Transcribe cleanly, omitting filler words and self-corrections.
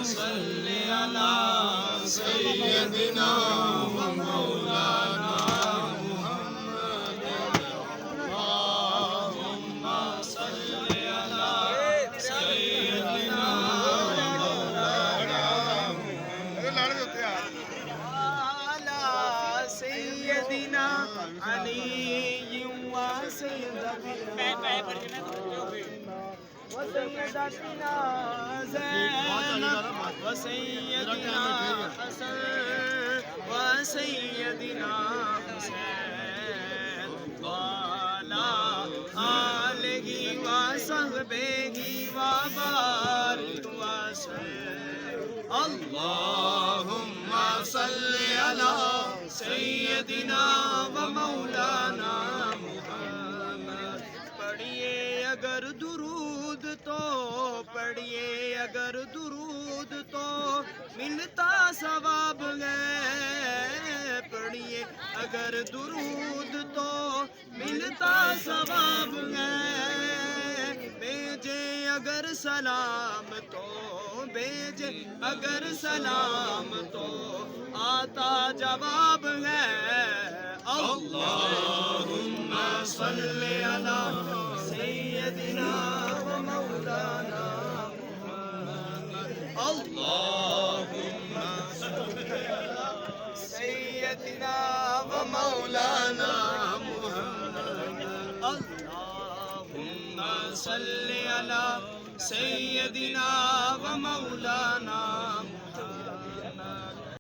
صل على سيدنا ومولانا محمد اللهم صل على سيدنا ومولانا على سيدنا علي وسيدتنا زينب وسيدنا حسن وسيدنا حسين وعلى آله وصحبه وبارك وسلم اللهم صل على سيدنا ومولانا محمد پڑھیے اگر درود تو پڑھیے اگر درود تو ملتا ثواب ہے پڑھیے اگر درود تو ملتا ثواب ہے بھیجے اگر سلام تو بھیجے اگر سلام تو آتا جواب ہے اللہم صل علی سیدنا و مولانا محمد اللہم صل علی سیدنا و مولانا محمد اللہم صل علی سیدنا و مولانا